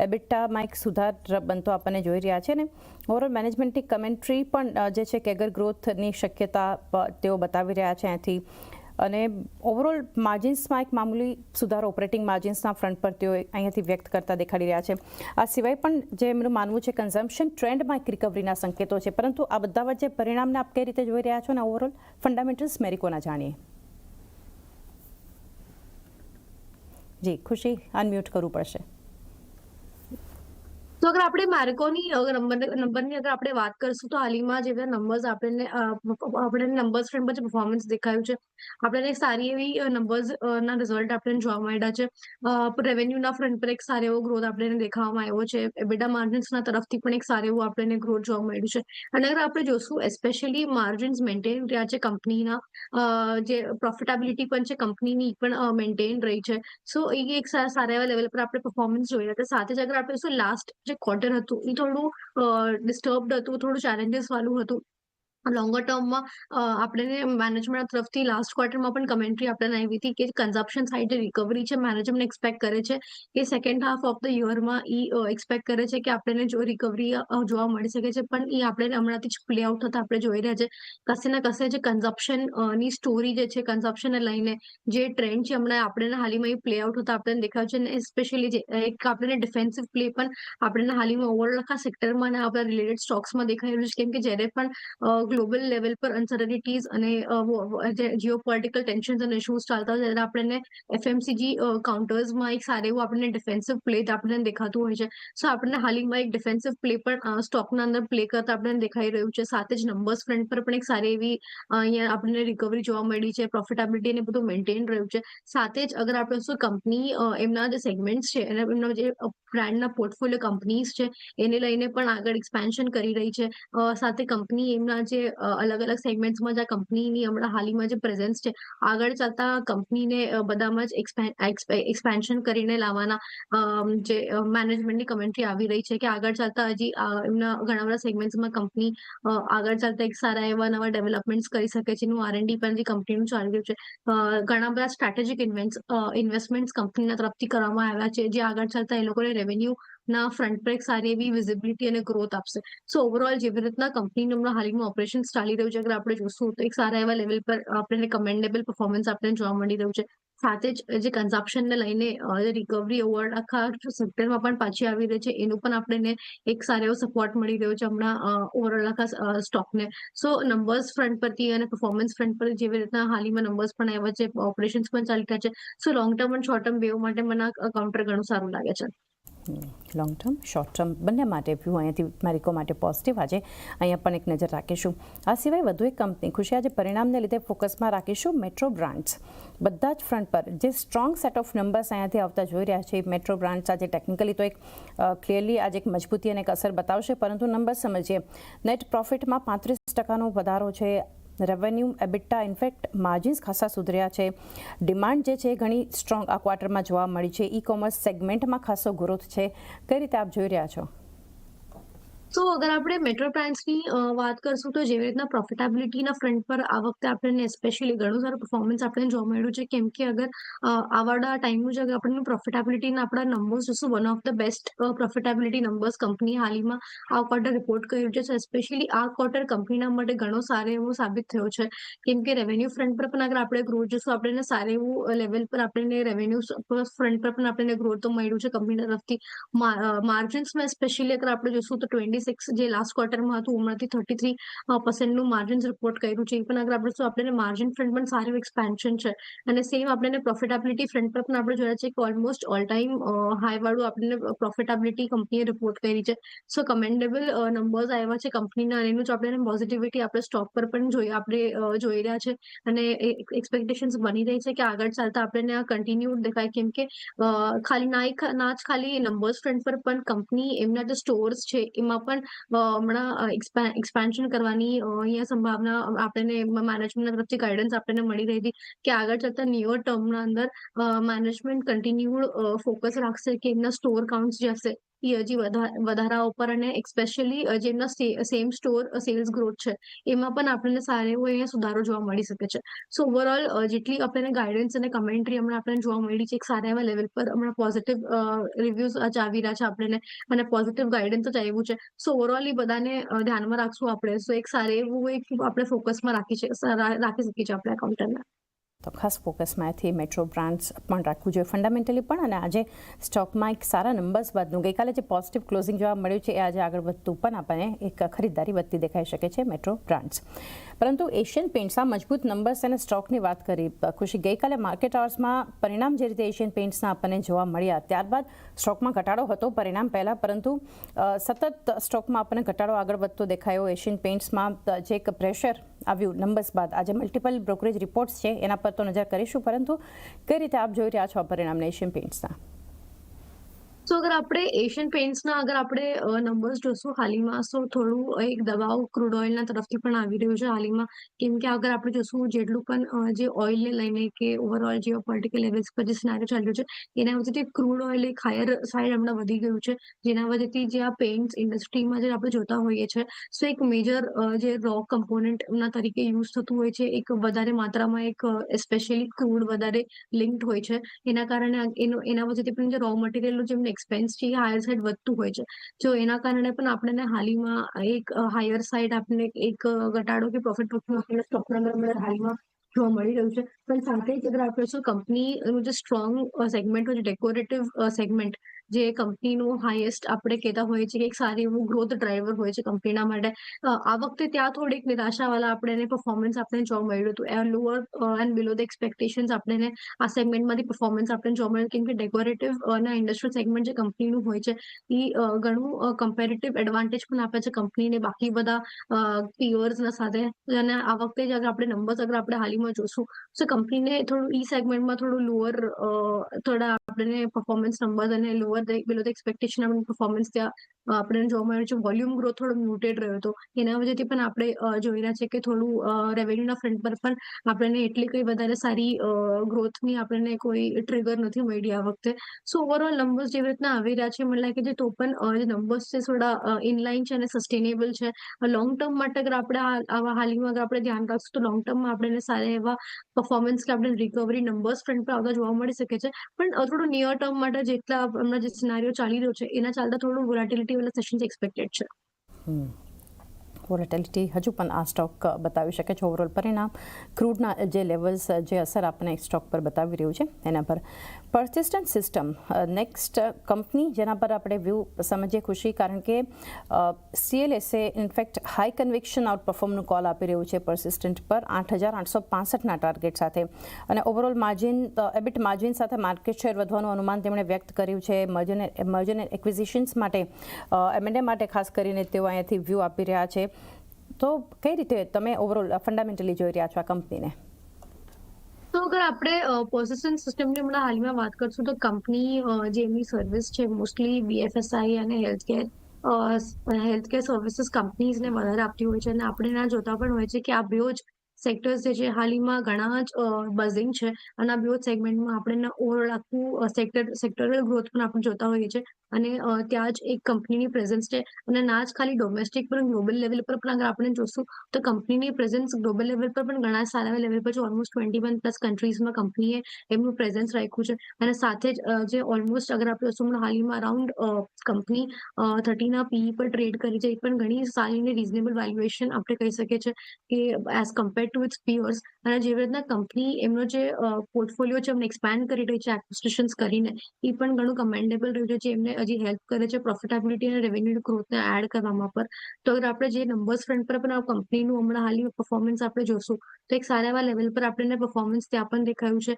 એબિટામાં એક સુધાર બનતો આપણને જોઈ રહ્યા છે ને ઓવરઓલ મેનેજમેન્ટની કમેન્ટ્રી પણ જે છે કેગર ગ્રોથની શક્યતા તેઓ બતાવી રહ્યા છે અહીંથી, અને ઓવરઓલ માર્જિન્સમાં એક મામૂલી સુધારો ઓપરેટિંગ માર્જિન્સના ફ્રન્ટ પર તેઓ અહીંયાથી વ્યક્ત કરતા દેખાડી રહ્યા છે. આ સિવાય પણ જે એમનું માનવું છે કન્ઝમ્પશન ટ્રેન્ડમાં એક રિકવરીના સંકેતો છે, પરંતુ આ બધા વચ્ચે પરિણામને આપ કઈ રીતે જોઈ રહ્યા છો ને ઓવરઓલ ફંડામેન્ટલ્સ મેરિકોના જાણીએ. જી ખુશી, અનમ્યુટ કરવું પડશે. તો અગર આપણે મેરિકોની નંબરની અગર આપણે વાત કરીશું તો હાલમાં જેવા નંબર્સ આપણને નંબર્સ ટ્રેન્ડ પર જે પરફોર્મન્સ દેખાયું છે, આપણને સારી એવી નંબર્સ ના રિઝલ્ટ આપણને જોવા મળ્યા છે. રેવન્યુના ફ્રન્ટ પર એક સારો એવો ગ્રોથ આપણને દેખાવામાં આવ્યો છે. એબિટા માર્જિન્સના તરફથી પણ એક સારું એવું આપણને ગ્રોથ જોવા મળ્યું છે. અને અગર આપણે જોશું એસ્પેશિયલી માર્જિન્સ મેન્ટેન રહ્યા છે કંપનીના, જે પ્રોફિટેબિલિટી પણ છે કંપનીની પણ મેન્ટેન રહી છે. સો એ એક સારા એવા લેવલ પર આપણે પરફોર્મન્સ જોઈ રહ્યા હતા. સાથે જ અગર આપણે લાસ્ટ જે ક્વાર્ટર હતું એ થોડું ડિસ્ટર્બડ હતું, થોડું ચેલેન્જીસ વાળું હતું. લોંગર ટર્મમાં આપણે મેનેજમેન્ટ તરફથી લાસ્ટ ક્વાર્ટરમાં પણ કમેન્ટ્રી આપણને આવી હતી કે કન્ઝમ્પશન સાઇડ જે રિકવરી છે મેનેજમેન્ટ એક્સપેક્ટ કરે છે કે સેકન્ડ હાફ ઓફ ધ યરમાં એક્સપેક્ટ કરે છે કે આપણને જો રિકવરી જોવા મળી શકે છે, પણ એ આપણે હમણાંથી જ પ્લે આઉટ થતા આપણે જોઈ રહ્યા છે. કશે ને કશે જે કન્ઝમ્પશન ની સ્ટોરી જે છે, કન્ઝમ્પશનને લઈને જે ટ્રેન્ડ છે હમણાં આપણે હાલમાં એ પ્લે આઉટ થતા આપણને દેખાય છે. અને સ્પેશિયલી એક આપણને ડિફેન્સિવ પ્લે પણ આપણને હાલમાં ઓવરઓલ આખા સેક્ટરમાં અને આપણા રિલેટેડ સ્ટોક્સમાં દેખાઈ રહ્યું છે. કેમ કે જ્યારે પણ ગ્લોબલ લેવલ પર અનસર્ટનિટીઝ અને જીઓપોલિટિકલ ટેન્શન્સ અને ઇશ્યુઝ ચાલતા હોય ત્યારે આપણને એફએમસીજી કાઉન્ટર્સમાં એક સારું એવું આપણને ડિફેન્સિવ પ્લે આપણને દેખાતું હોય છે. સો આપણને હાલમાં એક ડિફેન્સિવ પ્લે પણ સ્ટોકના અંદર પ્લે કરતા આપણને દેખાઈ રહ્યું છે. સાથે જ નંબર્સ ફ્રન્ટ પર પણ એક સારી એવી અહીંયા આપણને રિકવરી જોવા મળી છે. પ્રોફિટેબિલિટી ને બધું મેન્ટેન રહ્યું છે. સાથે જ અગર આપણે શું કંપની એમના જે સેગમેન્ટ્સ છે અને એમના જે બ્રાન્ડના પોર્ટફોલિયો કંપનીઝ છે એને લઈને પણ આગળ એક્સપેન્શન કરી રહી છે. સાથે કંપની એમના જે અલગ અલગ સેગમેન્ટ્સમાં જે કંપનીની હમણાં હાલમાં જે પ્રેઝન્સ છે, આગળ ચાલતા કંપનીને બધામાં જ એક્સપેન્શન કરીને લાવવાના જે મેનેજમેન્ટની કમેન્ટ્રી આવી રહી છે કે આગળ ચાલતા હજી એમના ઘણા બધા સેગમેન્ટ્સમાં કંપની આગળ ચાલતા એક સારા એવા નવા ડેવલપમેન્ટ્સ કરી શકે છે. એનું R&D પણ જે કંપનીનું ચાલી રહ્યું છે. ઘણા બધા સ્ટ્રેટેજિક ઇન્વેસ્ટમેન્ટ્સ કંપનીના તરફથી કરવામાં આવ્યા છે, જે આગળ ચાલતા એ લોકોને રેવન્યુ ના ફ્રન્ટ પર એક સારી એવી વિઝિબિલિટી અને ગ્રોથ આપશે. સો ઓવરઓલ જેવી રીતના કંપનીનું હમણાં હાલમાં ઓપરેશન્સ ચાલી રહ્યું છે, અગર આપણે જોશું તો એક સારા એવા લેવલ પર આપણને કમેન્ડેબલ પરફોર્મન્સ આપણને જોવા મળી રહ્યું છે. સાથે જ જે કન્ઝમ્પશનને લઈને રિકવરી ઓવર આખા સેક્ટરમાં પણ પાછી આવી રહી છે, એનું પણ આપણને એક સારો એવો સપોર્ટ મળી રહ્યો છે હમણાં ઓવરઓલ આખા સ્ટોકને. સો નંબર્સ ફ્રન્ટ પરથી અને પરફોર્મન્સ ફ્રન્ટ પર જેવી રીતના હાલમાં નંબર્સ પણ આવ્યા છે, ઓપરેશન્સ પણ ચાલી રહ્યા છે. સો લોંગ ટર્મ અને શોર્ટ ટર્મ બેઉ માટે મને કાઉન્ટર ઘણું સારું લાગે છે. લોંગ ટર્મ શોર્ટ ટર્મ બંને માટે વ્યૂ અહીંયાથી મેરિકો માટે પોઝિટિવ આજે અહીંયા પણ એક નજર રાખીશું. આ સિવાય વધુ એક કંપની ખુશી આજે પરિણામને લીધે ફોકસમાં રાખીશું, મેટ્રો બ્રાન્ડ્સ. બધા જ ફ્રન્ટ પર જે સ્ટ્રોંગ સેટ ઓફ નંબર્સ અહીંયાથી આવતા જોઈ રહ્યા છે. મેટ્રો બ્રાન્ડ્સ આજે ટેકનિકલી તો એક ક્લિયરલી આજે એક મજબૂતી અને એક અસર બતાવશે, પરંતુ નંબર્સ સમજીએ. નેટ પ્રોફિટમાં 35% વધારો છે. રેવન્યુ, એબિટા, ઇનફેક્ટ માર્જિન્સ ખાસા સુધર્યા છે. ડિમાન્ડ જે છે ઘણી સ્ટ્રોંગ આ ક્વાર્ટરમાં જોવા મળી છે. ઈ કોમર્સ સેગમેન્ટમાં ખાસો ગ્રોથ છે. કઈ રીતે આપ જોઈ રહ્યા છો? તો અગર આપણે મેટ્રો બ્રાન્ડ્સની વાત કરશું તો જેવી રીતના પ્રોફિટેબિલિટીના ફ્રન્ટ પર આ વખતે આપણને સ્પેશિયલી ઘણું સારું પરફોર્મન્સ આપણને જોવા મળ્યું છે. કેમ કે અગર આવાડા ટાઈમનું જ અગર આપણને પ્રોફિટેબિલિટીના આપણા નંબર્સ જોશું, one of the best profitability numbers company હાલમાં આ ક્વાર્ટર રિપોર્ટ કર્યું છે. સ્પેશિયલી આ ક્વાર્ટર કંપનીના માટે ઘણો સારો એવો સાબિત થયો છે. કેમ કે રેવન્યુ ફ્રન્ટ પર પણ અગર આપણે ગ્રોથ જોશું, આપણને સારું એવું લેવલ પર આપણને રેવન્યુ ફ્રન્ટ પર પણ આપણને ગ્રોથ તો મળ્યું છે કંપની તરફથી. માર્જિન્સમાં સ્પેશિયલી અગર આપણે જોશું તો 26 જે લાસ્ટ ક્વાર્ટરમાં હતું હમણાંથી 33% માર્જિન્સ રિપોર્ટ કર્યું છે. પણ અગર આપણે આપણને માર્જિન ફ્રન્ટ પણ સારું એક્સપેન્શન છે. અને સેમ આપણને પ્રોફિટેબિલિટી ફ્રન્ટ પર પણ આપણે જોયા છે કે ઓલમોસ્ટ ઓલ ટાઈમ હાઈ વાળું આપણને પ્રોફિટેબિલિટી કંપનીએ રિપોર્ટ કરી છે. સો કમેન્ડેબલ નંબર્સ આવ્યા છે કંપનીના, અને એનું જ આપણે પોઝિટિવિટી આપણે સ્ટોક પર પણ આપણે જોઈ રહ્યા છે. અને એક્સપેક્ટેશન્સ બની રહી છે કે આગળ ચાલતા આપણને આ કન્ટિન્યુ દેખાય. કેમ કે ખાલી ના જ ખાલી નંબર્સ ફ્રન્ટ પર પણ કંપની એમના જે સ્ટોર્સ છે એમાં પણ હમણાં એક્સપેન્શન કરવાની અહીંયા સંભાવના આપણને મેનેજમેન્ટના તરફથી ગાઈડન્સ આપણને મળી રહી હતી કે આગળ જતા નિયર ટર્મના અંદર મેનેજમેન્ટ કન્ટિન્યુડ ફોકસ રાખશે કે એમના સ્ટોર કાઉન્ટ્સ જે હશે એ હજી વધારા ઉપર અને સ્પેશિયલી જે એમના સેમ સ્ટોર સેલ્સ ગ્રોથ છે એમાં પણ આપણને સારો એવો અહીંયા સુધારો જોવા મળી શકે છે. સો ઓવરઓલ જેટલી આપણને ગાઈડન્સ અને કમેન્ટ્રી હમણાં આપણને જોવા મળી છે એક સારા એવા લેવલ પર હમણાં પોઝિટિવ રિવ્યુઝ આવી રહ્યા છે આપણને અને પોઝિટિવ ગાઈડન્સ જ આવ્યું છે. સો ઓવરઓલ એ બધાને ધ્યાનમાં રાખશું આપણે. સો એક સારું એવું એક આપણે ફોકસમાં રાખી શકીએ છીએ આપણે એકાઉન્ટરને. તો ખાસ ફોકસમાંથી મેટ્રો બ્રાન્ડ્સ પણ રાખવું જોઈએ ફંડામેન્ટલી પણ. અને આજે સ્ટોકમાં એક સારા નંબર્સ બાદનું ગઈકાલે જે પોઝિટિવ ક્લોઝિંગ જોવા મળ્યું છે એ આજે આગળ વધતું પણ આપણને એક ખરીદદારી વધતી દેખાઈ શકે છે મેટ્રો બ્રાન્ડ્સ. પરંતુ એશિયન પેઇન્ટ્સના મજબૂત નંબર્સ અને સ્ટોકની વાત કરી ખુશી, ગઈકાલે માર્કેટ અવર્સમાં પરિણામ જે રીતે એશિયન પેઇન્ટ્સના આપણને જોવા મળ્યા ત્યારબાદ સ્ટોકમાં ઘટાડો હતો પરિણામ પહેલાં, પરંતુ સતત સ્ટોકમાં આપણને ઘટાડો આગળ વધતો દેખાયો. એશિયન પેઇન્ટ્સમાં જે એક પ્રેશર આવ્યું નંબર્સ બાદ આજે મલ્ટિપલ બ્રોકરેજ રિપોર્ટ્સ છે એના પર તો નજર કરીશું, પરંતુ કઈ રીતે આપ જોઈ રહ્યા છો પરિણામને એશિયન પેઇન્ટ્સના? સો અગર આપણે એશિયન પેઇન્ટ્સના અગર આપણે નંબર્સ જોશું હાલમાં, સો થોડું એક દબાવ ક્રૂડ ઓઇલના તરફથી પણ આવી રહ્યું છે હાલમાં. કેમ કે અગર આપણે જોશું જેટલું પણ જે ઓઇલને લઈને કે ઓવરઓલ જીઓ પોલિટિકલ લેવલ્સ પર જે સિનારીઓ ચાલ્યું છે એના વજહથી ક્રૂડ ઓઇલ એક હાયર સાઇડ હમણાં વધી ગયું છે, જેના વજહથી જે આ પેઇન્ટ્સ ઇન્ડસ્ટ્રીમાં જે આપણે જોતા હોઈએ છીએ સો એક મેજર જે રો કમ્પોનન્ટના તરીકે યુઝ થતું હોય છે, એક વધારે માત્રામાં એક સ્પેશિયલી ક્રૂડ વધારે લિંક્ડ હોય છે. એના કારણે એના વજહથી પણ જે રો મટીરિયલનું જેમને એક્સપેન્સ છે એ હાયર સાઈડ વધતું હોય છે. જો એના કારણે પણ આપણને હાલમાં એક હાયર સાઈડ આપણને એક ઘટાડો કે પ્રોફિટ બુકિંગ આપણને સ્ટોકના અંદર હાલમાં જોવા મળી રહ્યું છે. પણ સાથે જ અગર આપણે શું કંપનીનું જે સ્ટ્રોંગ સેગમેન્ટ હોય છે ડેકોરેટિવ સેગમેન્ટ, જે કંપનીનું હાઈએસ્ટ આપણે કહેતા હોઈએ છીએ કે એક સારી એવું ગ્રોથ ડ્રાઈવર હોય છે કંપનીના માટે, આ વખતે ત્યાં થોડીક નિરાશાવાળા આપણે પરફોર્મન્સ આપણે જોવા મળ્યું હતું. Lower and below the expectations આપણને આ સેગમેન્ટમાંથી પરફોર્મન્સ આપણને જોવા મળ્યું, કેમ કે ડેકોરેટિવ અને ઇન્ડસ્ટ્રીયલ સેગમેન્ટ જે કંપનીનું હોય છે એ ઘણું કમ્પેરેટિવ એડવાન્ટેજ પણ આપે છે કંપનીને બાકી બધા પિયર્સના સાથે. અને આ વખતે જ અગર આપણે નંબર્સ અગર આપણે હાલમાં જોશું તો કંપનીને થોડું ઈ સેગમેન્ટમાં થોડું લોઅર થોડા આપણને પરફોર્મન્સ નંબર્સ અને લોઅર બિલો ધ એક્સપેક્ટેશન આપણને પરફોર્મન્સ ત્યાં આપણને જોવા મળ્યું છે. વોલ્યુમ ગ્રોથ થોડો મ્યુટેડ રહ્યો હતો, એના વજહથી પણ આપણે જોઈ રહ્યા છે કે થોડું રેવન્યુના ફ્રન્ટ પર પણ આપણને એટલી કઈ વધારે સારી ગ્રોથની આપણને કોઈ ટ્રિગર નથી મળી આ વખતે. સો ઓવરઓલ નંબર્સ જેવી રીતના આવી રહ્યા છે મને લાગે છે તો પણ જે નંબર્સ છે થોડા ઇનલાઇન છે અને સસ્ટેનેબલ છે. લોંગ ટર્મ માટે અગર આપણે આવા હાલમાં અગર આપણે ધ્યાન રાખશું તો લોંગ ટર્મમાં આપણને સારા એવા પરફોર્મન્સ કે આપણે રિકવરી નંબર્સ ફ્રન્ટ પર આવતા જોવા મળી શકે છે. પણ થોડું નિયર ટર્મ માટે જેટલા હમણાં જે સિનારીઓ ચાલી રહ્યો છે એના ચાલતા થોડું વોલેટિલિટી વાળા સેશન્સ એક્સપેક્ટેડ છે. વોલેટિલિટી હજુ પણ આ સ્ટોક બતાવી શકે છે. ઓવરઓલ પરિણામ ક્રૂડના જે લેવલ્સ જે અસર આપણને સ્ટોક પર બતાવી રહ્યું છે એના પર. પર્સિસ્ટન્ટ સિસ્ટમ નેક્સ્ટ કંપની જેના પર આપણે વ્યૂ સમજીએ ખુશી, કારણ કે CLSA in fact high conviction out પરફોર્મનું કોલ આપી રહ્યું છે પર્સિસ્ટન્ટ પર 8,865ના ટાર્ગેટ સાથે. અને ઓવરઓલ માર્જિન એબિટ માર્જિન સાથે માર્કેટ શેર વધવાનું અનુમાન તેમણે વ્યક્ત કર્યું છે. મર્જર એન્ડ એક્વિઝિશન્સ માટે M&A માટે ખાસ કરીને તેઓ અહીંયાથી વ્યૂ આપી રહ્યા છે. તો કઈ રીતે તમે ઓવરઓલ ફંડામેન્ટલી જોઈ રહ્યા છો આ કંપનીને? તો અગર આપણે પોઝિશન સિસ્ટમની હમણાં હાલમાં વાત કરશું તો કંપની જે એમની સર્વિસ છે મોસ્ટલી BFSI અને હેલ્થકેર સર્વિસીસ કંપનીઝને વધારે આપતી હોય છે. અને આપણે ના જોતા પણ હોય છે કે આ બેઓ જ સેક્ટર્સ જે છે હાલમાં ઘણા જ બઝિંગ છે અને આ બેઓ સેગમેન્ટમાં આપણે ઓવરઓલ આખું સેક્ટરલ ગ્રોથ પણ આપણે જોતા હોઈએ છીએ. અને ત્યાં જ એક કંપનીની પ્રેઝન્સ છે. અને ના જ ખાલી ડોમેસ્ટિક પણ ગ્લોબલ લેવલ પર પણ અગર આપણે જોશું તો કંપનીની પ્રેઝન્સ ગ્લોબલ લેવલ પર પણ ઘણા સારા લેવલ પર છે. ઓલમોસ્ટ 21+ કન્ટ્રીઝમાં કંપનીએ એમનું પ્રેઝન્સ રાખ્યું છે. અને સાથે જ જે ઓલમોસ્ટ અગર આપણે જોશું હાલમાં અરાઉન્ડ કંપની 30ના PE પર ટ્રેડ કરી છે, એ પણ ઘણી સારી અને રીઝનેબલ વેલ્યુએશન આપણે કહી શકીએ છીએ કે as compared to it's Piers. અને જેવી રીતના કંપની એમનો જે પોર્ટફોલિયો છે એમને એક્સપેન્ડ કરી રહી છે એક્વિઝિશન્સ કરીને, એ પણ ઘણું કમેન્ડેબલ રહ્યું છે, જે એમને હજી હેલ્પ કરે છે પ્રોફિટેબિલિટી અને રેવન્યુ ગ્રોથને એડ કરવામાં પર. તો અગર આપણે જે નંબર્સ ફ્રન્ટ પર પણ આ કંપનીનું હમણાં હાલની પરફોર્મન્સ આપણે જોશું તો એક સારા એવા લેવલ પર આપણને પરફોર્મન્સ ત્યાં પણ દેખાયું છે.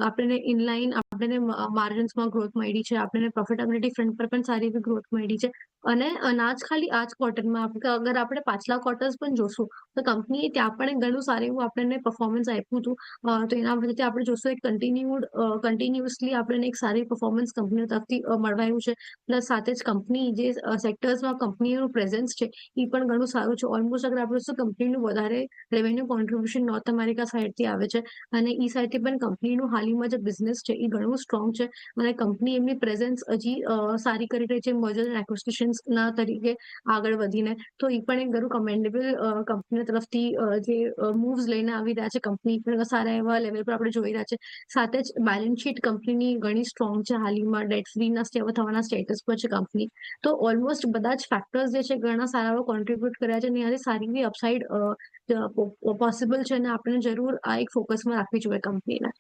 આપણને ઇનલાઈન આપણને માર્જિન્સમાં ગ્રોથ મળી છે. આપણને પ્રોફિટેબિલિટી ફ્રન્ટ પર પણ સારી એવી ગ્રોથ મળી છે. અને ના જ ખાલી આ જ ક્વાર્ટરમાં અગર આપણે પાછલા ક્વાર્ટર્સ પણ જોશું તો કંપનીએ ત્યાં પણ ઘણું સારું એવું આપણને પરફોર્મન્સ આપ્યું હતું. તો એના વચ્ચે આપણે જોશું એક કન્ટિન્યુઅસલી આપણને એક સારી પરફોર્મન્સ કંપનીઓ તરફથી મળવાયું છે. પ્લસ સાથે જ કંપની જે સેક્ટર્સમાં કંપનીનું પ્રેઝન્સ છે એ પણ ઘણું સારું છે. ઓલમોસ્ટ અગર આપણે જોશું કંપનીનું વધારે રેવન્યુ કોન્ટ્રીબ્યુશન નોર્થ અમેરિકા સાઇડથી આવે છે અને ઈ સાઇડથી પણ કંપનીનું હાલમાં જે બિઝનેસ છે એ ઘણું સ્ટ્રોંગ છે અને કંપની એમની પ્રેઝન્સ હજી સારી કરી રહી છે મર્જર એન્ડ એક્વિઝિશન્સ ના તરીકે આગળ વધીને. તો એ પણ એક ઘણું કમેન્ડેબલ કંપની તરફથી જે મૂવ્સ લઈને આવી રહ્યા છે કંપની પણ સારા એવા લેવલ પર આપણે જોઈ રહ્યા છે. સાથે જ બેલેન્સ શીટ કંપનીની ઘણી સ્ટ્રોંગ છે. હાલમાં ડેટ ફ્રીના થવાના સ્ટેટસ પર છે કંપની. તો ઓલમોસ્ટ બધા જ ફેક્ટર્સ જે છે ઘણા સારા એવા કોન્ટ્રીબ્યુટ કર્યા છે અને એનાથી સારી એવી અપસાઇડ પોસિબલ છે અને આપણે જરૂર આ એક ફોકસમાં રાખવી જોઈએ કંપનીને.